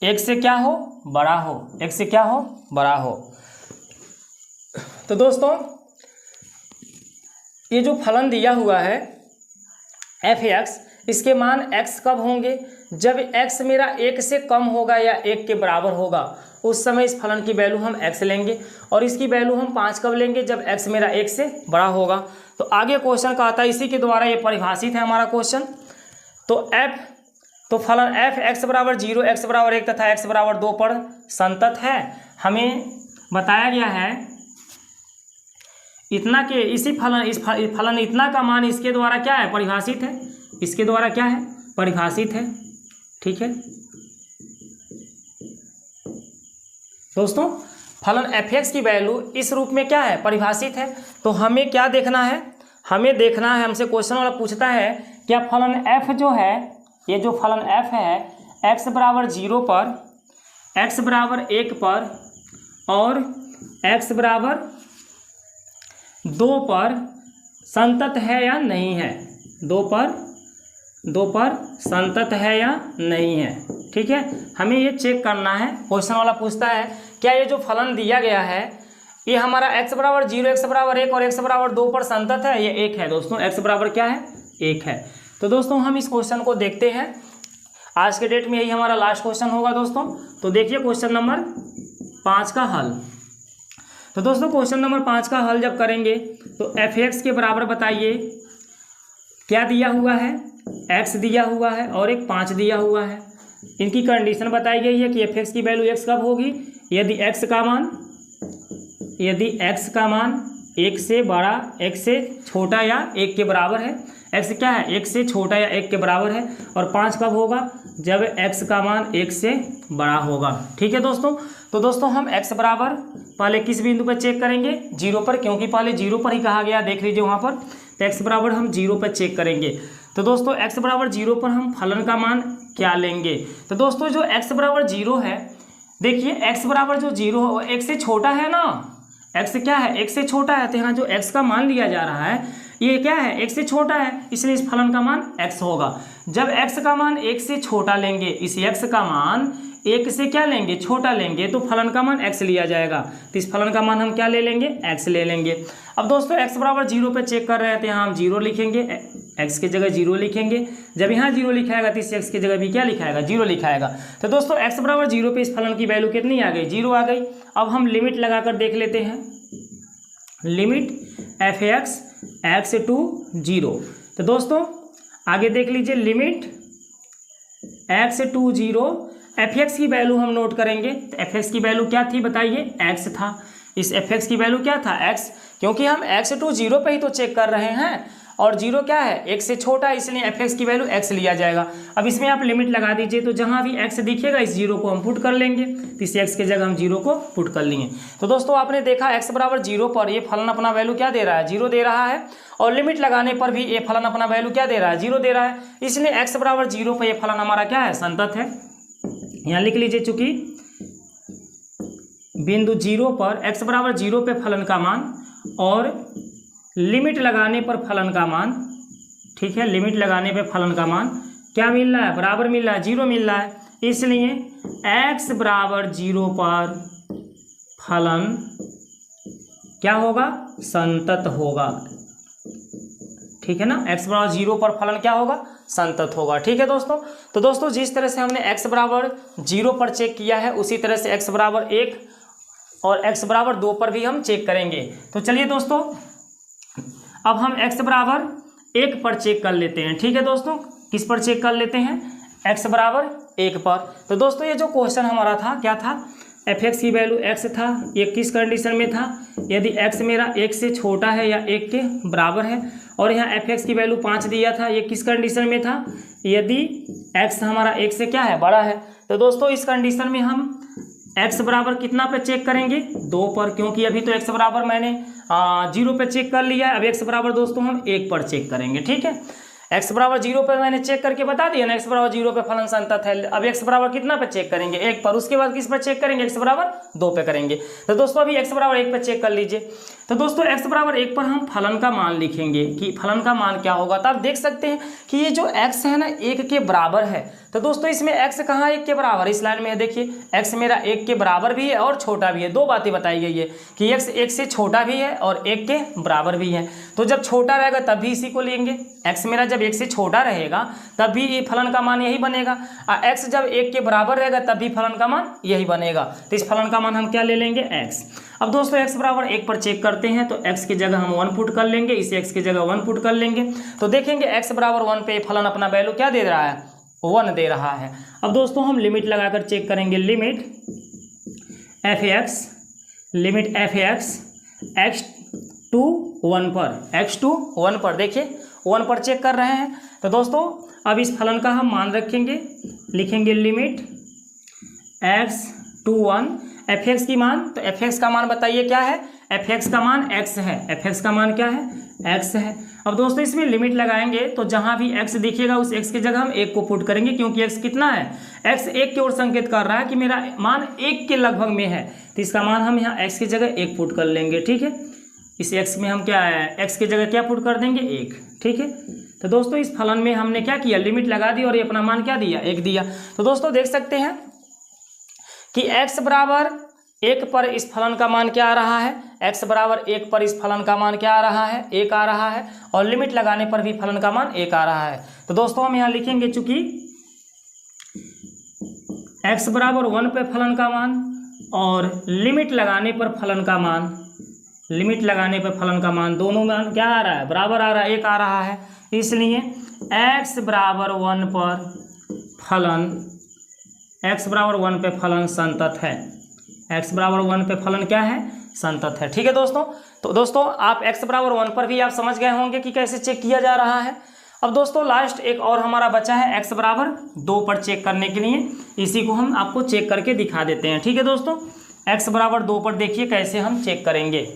1 से क्या हो, बड़ा हो, 1 से क्या हो, बड़ा हो। तो दोस्तों ये जो फलन दिया हुआ है fx, इसके मान x कब होंगे, जब x मेरा 1 से कम होगा या 1 के बराबर होगा, उस समय इस फलन की वैल्यू हम x लेंगे। और इसकी वैल्यू हम 5 कब लेंगे, जब x मेरा 1 से बड़ा होगा। तो आगे क्वेश्चन का आता है, इसी के द्वारा ये परिभाषित है हमारा क्वेश्चन। तो फलन f x बराबर 0, x बराबर 1 तथा x बराबर 2 पर संतत है। हमें बताया गया है इतना के इसी फलन इस फलन इतना का मान इसके द्वारा क्या है, परिभाषित है, इसके द्वारा क्या है, परिभाषित है। ठीक है दोस्तों, फलन fx की वैल्यू इस रूप में क्या है, परिभाषित है। तो हमें क्या देखना है, हमें देखना है, हमसे क्वेश्चन वाला पूछता है क्या फलन f जो है, ये जो फलन f है x बराबर 0 पर, x बराबर 1 पर और x बराबर 2 पर संतत है या नहीं है, 2 पर संतत है या नहीं है। ठीक है, हमें ये चेक करना है। क्वेश्चन वाला पूछता है क्या ये जो फलन दिया गया है ये हमारा x बराबर 0, x बराबर 1 और x बराबर 2 पर संतत है, ये 1 है दोस्तों, x बराबर क्या है, 1 है। तो दोस्तों हम इस क्वेश्चन को देखते हैं। आज के डेट में यही हमारा लास्ट क्वेश्चन होगा दोस्तों। तो देखिए क्वेश्चन नंबर 5 का हल। तो दोस्तों क्वेश्चन नंबर 5 का हल जब करेंगे तो fx के बराबर बताइए क्या दिया हुआ है, x दिया हुआ है और एक 5 दिया हुआ है। इनकी कंडीशन बताई गई है कि fx की वैल्यू x कब होगी, यदि x का मान 1 से बड़ा, 1 से छोटा या 1 के बराबर है। x क्या है, 1 से छोटा या 1 के बराबर है। और 5 कब होगा, जब x का मान 1 से बड़ा होगा। ठीक है दोस्तों। तो दोस्तों हम x बराबर पहले किस बिंदु पर चेक करेंगे, 0 पर, क्योंकि पहले 0 पर ही कहा गया, देख लीजिए वहाँ पर। तो x बराबर हम 0 पर चेक करेंगे। तो दोस्तों x बराबर 0 पर हम फलन का मान क्या लेंगे। तो दोस्तों जो x बराबर 0 है, देखिए x बराबर जो 0 हो 1 से छोटा है ना, x क्या है, 1 से छोटा है। तो यहाँ जो x का मान लिया जा रहा है ये क्या है, 1 से छोटा है, इसलिए इस फलन का मान x होगा। जब x का मान 1 से छोटा लेंगे, इस x का मान 1 से क्या लेंगे, छोटा लेंगे, तो फलन का मान x लिया जाएगा। तो इस फलन का मान हम क्या ले लेंगे, x ले लेंगे। अब दोस्तों x बराबर 0 पे चेक कर रहे हैं तो यहाँ हम 0 लिखेंगे, x की जगह 0 लिखेंगे। जब यहाँ 0 लिखाएगा तो इस x की जगह भी क्या लिखाएगा, 0 लिखाएगा। तो दोस्तों x बराबर 0 पे इस फलन की वैल्यू कितनी आ गई, 0 आ गई। अब हम लिमिट लगाकर देख लेते हैं, लिमिट f(x) x to 0। तो दोस्तों आगे देख लीजिए, लिमिट x to 0, fx की वैल्यू हम नोट करेंगे। तो fx की वैल्यू क्या थी बताइए, x था। इस fx की वैल्यू क्या था, x, क्योंकि हम x to 0 पे ही तो चेक कर रहे हैं। और जीरो क्या है, एक से छोटा है, इसलिए एफ एक्स की वैल्यू एक्स लिया जाएगा। अब इसमें आप लिमिट लगा दीजिए, तो जहाँ भी एक्स दिखेगा इस जीरो को हम पुट कर लेंगे, तो इस एक्स के जगह हम जीरो को पुट कर लेंगे। तो दोस्तों आपने देखा एक्स बराबर जीरो पर ये फलन अपना वैल्यू क्या दे रहा है, जीरो दे रहा है, और लिमिट लगाने पर भी ये फलन अपना वैल्यू क्या दे रहा है, जीरो दे रहा है, इसलिए एक्स बराबर जीरो पर ये फलन हमारा क्या है, संतत है। यहाँ लिख लीजिए, चूंकि बिंदु जीरो पर एक्स बराबर जीरो पे फलन का मान और लिमिट लगाने पर फलन का मान, ठीक है, लिमिट लगाने पे फलन का मान क्या मिल रहा है, बराबर मिल रहा है, जीरो मिल रहा है, इसलिए एक्स बराबर जीरो पर फलन क्या होगा, संतत होगा। ठीक है ना, एक्स बराबर जीरो पर फलन क्या होगा, संतत होगा। ठीक है दोस्तों, तो दोस्तों जिस तरह से हमने एक्स बराबर जीरो पर चेक किया है उसी तरह से एक्स बराबर एक और एक्स बराबर दो पर भी हम चेक करेंगे। तो चलिए दोस्तों अब हम एक्स बराबर एक पर चेक कर लेते हैं। ठीक है दोस्तों, किस पर चेक कर लेते हैं, एक्स बराबर एक पर। तो दोस्तों ये जो क्वेश्चन हमारा था क्या था, एफ एक्स की वैल्यू एक्स था, ये किस कंडीशन में था, यदि एक्स मेरा एक से छोटा है या एक के बराबर है, और यहाँ एफ एक्स की वैल्यू 5 दिया था, ये किस कंडीशन में था, यदि एक्स हमारा एक से क्या है, बड़ा है। तो दोस्तों इस कंडीशन में हम एक्स बराबर कितना पे चेक करेंगे, दो पर, क्योंकि अभी तो एक्स बराबर मैंने जीरो पे चेक कर लिया है, अब एक्स बराबर दोस्तों हम एक पर चेक करेंगे। ठीक है, एक्स बराबर जीरो पर मैंने चेक करके बता दिया ना, एक्स बराबर जीरो पे फलन संतत है। अब एक्स बराबर कितना पे चेक करेंगे, एक पर, उसके बाद किस पर चेक करेंगे, एक्स बराबर दो पे करेंगे। तो दोस्तों अभी एक्स बराबर एक पे चेक कर लीजिए। तो दोस्तों एक्स बराबर एक पर हम फलन का मान लिखेंगे कि फलन का मान क्या होगा। तो आप देख सकते हैं कि ये जो एक्स है ना एक के बराबर है, तो दोस्तों इसमें एक्स कहाँ एक के बराबर, इस लाइन में देखिए एक्स मेरा एक के बराबर भी है और छोटा भी है। दो बातें बताई गई है कि एक्स एक से छोटा भी है और एक के बराबर भी है। तो जब छोटा रहेगा तब भी इसी को लेंगे, एक्स मेरा जब एक से छोटा रहेगा तब भी ये फलन का मान यही बनेगा, और एक्स जब एक के बराबर रहेगा तब भी फलन का मान यही बनेगा। तो इस फलन का मान हम क्या ले लेंगे, एक्स। अब दोस्तों एक्स बराबर एक पर चेक करते हैं, तो एक्स की जगह हम 1 पुट कर लेंगे, इस एक्स की जगह 1 पुट कर लेंगे, तो देखेंगे एक्स बराबर 1 पे फलन अपना वैल्यू क्या दे रहा है, 1 दे रहा है। अब दोस्तों हम लिमिट लगाकर चेक करेंगे, limit F X X to 1 पर, एक्स टू 1 पर, देखिए 1 पर चेक कर रहे हैं। तो दोस्तों अब इस फलन का हम मान रखेंगे, लिखेंगे limit X to 1 F X की मान। तो एफ एक्स का मान बताइए क्या है, एफ एक्स का मान एक्स है, एफ एक्स का मान क्या है, एक्स है। अब दोस्तों इसमें लिमिट लगाएंगे तो जहां भी एक्स दिखेगा उस एक्स की जगह हम एक को पुट करेंगे, क्योंकि एक्स कितना है, एक्स एक की ओर संकेत कर रहा है कि मेरा मान एक के लगभग में है, तो इसका मान हम यहाँ एक्स की जगह एक पुट कर लेंगे। ठीक है, इस एक्स में हम क्या है, एक्स की जगह क्या पुट कर देंगे, एक। ठीक है, तो दोस्तों इस फलन में हमने क्या किया, लिमिट लगा दी और ये अपना मान क्या दिया, एक दिया। तो दोस्तों देख सकते हैं कि x बराबर एक पर इस फलन का मान क्या आ रहा है, x बराबर एक पर इस फलन का मान क्या आ रहा है, एक आ रहा है, और लिमिट लगाने पर भी फलन का मान एक आ रहा है। तो दोस्तों हम यहाँ लिखेंगे चूंकि x बराबर 1 पे फलन का मान और लिमिट लगाने पर फलन का मान, लिमिट लगाने पर फलन का मान दोनों मान क्या आ रहा है, बराबर आ रहा है, एक आ रहा है, इसलिए x बराबर 1 पर फलन, x बराबर 1 पे फलन संतत है, x बराबर 1 पे फलन क्या है, संतत है। ठीक है दोस्तों, तो दोस्तों आप x बराबर 1 पर भी आप समझ गए होंगे कि कैसे चेक किया जा रहा है। अब दोस्तों लास्ट एक और हमारा बचा है x बराबर 2 पर चेक करने के लिए, इसी को हम आपको चेक करके दिखा देते हैं। ठीक है दोस्तों, x बराबर 2 पर देखिए कैसे हम चेक करेंगे,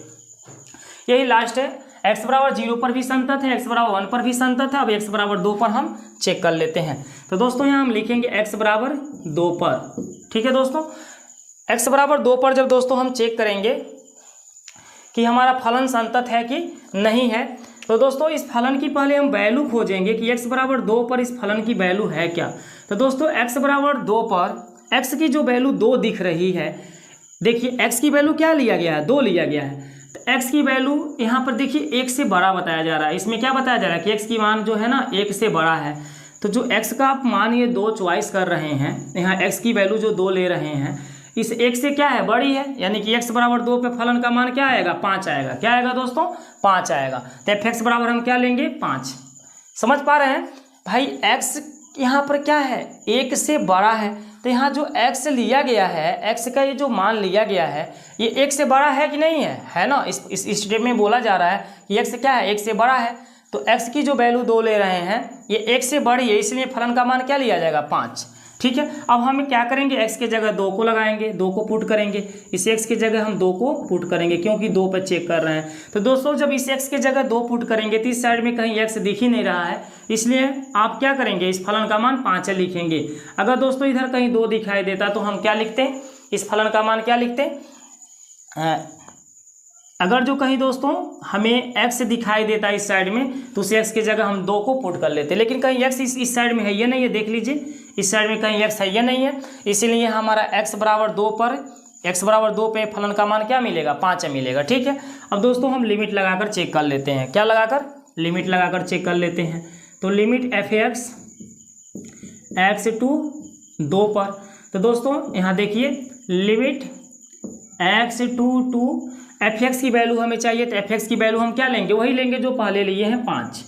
यही लास्ट है। x बराबर 0 पर भी संतत है, x बराबर 1 पर भी संतत है, अब x बराबर 2 पर हम चेक कर लेते हैं। तो दोस्तों यहाँ हम लिखेंगे x बराबर 2 पर। ठीक है दोस्तों, x बराबर 2 पर जब दोस्तों हम चेक करेंगे कि हमारा फलन संतत है कि नहीं है, तो दोस्तों इस फलन की पहले हम वैल्यू खोजेंगे कि x बराबर 2 पर इस फलन की वैल्यू है क्या। तो दोस्तों x बराबर 2 पर x की जो वैल्यू 2 दिख रही है, देखिए x की वैल्यू क्या लिया गया है, 2 लिया गया है, तो x की वैल्यू यहाँ पर देखिए 1 से बड़ा बताया जा रहा है। इसमें क्या बताया जा रहा है कि x की मान जो है ना 1 से बड़ा है, तो जो x का आप मान ये 2 चॉइस कर रहे हैं, यहाँ x की वैल्यू जो 2 ले रहे हैं इस 1 से क्या है, बड़ी है, यानी कि x बराबर 2 पे फलन का मान क्या आएगा, 5 आएगा। क्या आएगा दोस्तों, 5 आएगा। तो एफ एक्स बराबर हम क्या लेंगे, 5। समझ पा रहे हैं भाई, x यहाँ पर क्या है, 1 से बड़ा है, तो यहाँ जो x लिया गया है, x का ये जो मान लिया गया है ये 1 से बड़ा है कि नहीं है, है ना। इस स्टेप में बोला जा रहा है कि x क्या है, 1 से बड़ा है। तो x की जो वैल्यू 2 ले रहे हैं ये 1 से बड़ी है, इसलिए फलन का मान क्या लिया जाएगा 5। ठीक है, अब हम क्या करेंगे, x की जगह 2 को लगाएंगे, 2 को पुट करेंगे, इस x की जगह हम 2 को पुट करेंगे क्योंकि 2 पे चेक कर रहे हैं। तो दोस्तों जब इस x की जगह 2 पुट करेंगे तो इस साइड में कहीं x दिख ही नहीं रहा है, इसलिए आप क्या करेंगे, इस फलन का मान 5 लिखेंगे। अगर दोस्तों इधर कहीं 2 दिखाई देता तो हम क्या लिखते हैं, इस फलन का मान क्या लिखते हैं, अगर जो कहीं दोस्तों हमें x दिखाई देता है इस साइड में तो उस x की जगह हम 2 को पुट कर लेते, लेकिन कहीं x इस साइड में है या नहीं है, देख लीजिए इस साइड में कहीं x है या नहीं है, इसीलिए हमारा x बराबर 2 पे फलन का मान क्या मिलेगा 5 मिलेगा। ठीक है, अब दोस्तों हम लिमिट लगाकर चेक कर लेते हैं, क्या लगाकर, लिमिट लगाकर चेक कर लेते हैं। तो लिमिट f(x) x टू 2 पर, तो दोस्तों यहाँ देखिए लिमिट x टू f(x) की वैल्यू हमें चाहिए, तो f(x) की वैल्यू हम क्या लेंगे, वही लेंगे जो पहले लिए हैं 5।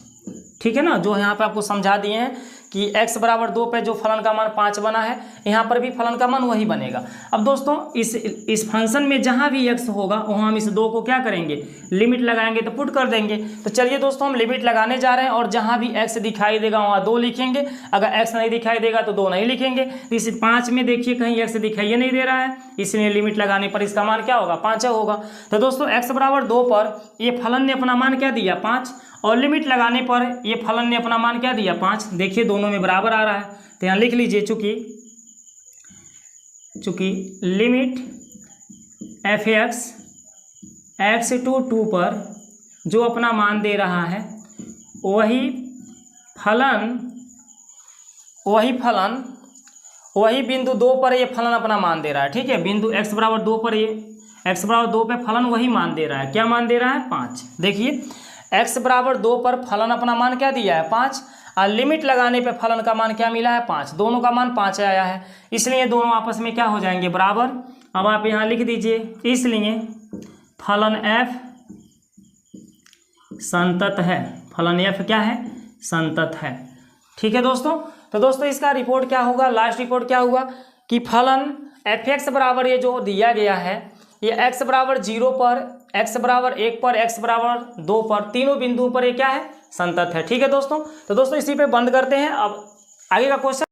ठीक है ना, जो यहाँ पे आपको समझा दिए हैं कि x बराबर 2 पे जो फलन का मान 5 बना है, यहाँ पर भी फलन का मान वही बनेगा। अब दोस्तों इस फंक्शन में जहाँ भी x होगा वहाँ हम इस 2 को क्या करेंगे, लिमिट लगाएंगे तो पुट कर देंगे। तो चलिए दोस्तों हम लिमिट लगाने जा रहे हैं और जहाँ भी x दिखाई देगा वहाँ 2 लिखेंगे, अगर x नहीं दिखाई देगा तो 2 नहीं लिखेंगे। तो इस 5 में देखिए कहीं x दिखाई नहीं दे रहा है, इसलिए लिमिट लगाने पर इसका मान क्या होगा 5 होगा। तो दोस्तों x बराबर 2 पर ये फलन ने अपना मान क्या दिया 5, और लिमिट लगाने पर ये फलन ने अपना मान क्या दिया 5। देखिए दोनों में बराबर आ रहा है, तो यहाँ लिख लीजिए चूंकि लिमिट f(x) x टू 2 पर जो अपना मान दे रहा है वही बिंदु 2 पर ये फलन अपना मान दे रहा है। ठीक है, बिंदु x बराबर 2 पर ये x बराबर 2 पे फलन वही मान दे रहा है, क्या मान दे रहा है 5। देखिए x बराबर 2 पर फलन अपना मान क्या दिया है 5, और लिमिट लगाने पे फलन का मान क्या मिला है 5, दोनों का मान 5 आया है, इसलिए दोनों आपस में क्या हो जाएंगे बराबर। अब आप यहाँ लिख दीजिए, इसलिए फलन f संतत है, फलन f क्या है संतत है। ठीक है दोस्तों, तो दोस्तों इसका रिपोर्ट क्या होगा, लास्ट रिपोर्ट क्या होगा कि फलन f(x) बराबर ये जो दिया गया है ये x बराबर 0 पर, x बराबर 1 पर, x बराबर 2 पर, तीनों बिंदुओं पर ये क्या है संतत है। ठीक है दोस्तों, तो दोस्तों इसी पे बंद करते हैं। अब आगे का क्वेश्चन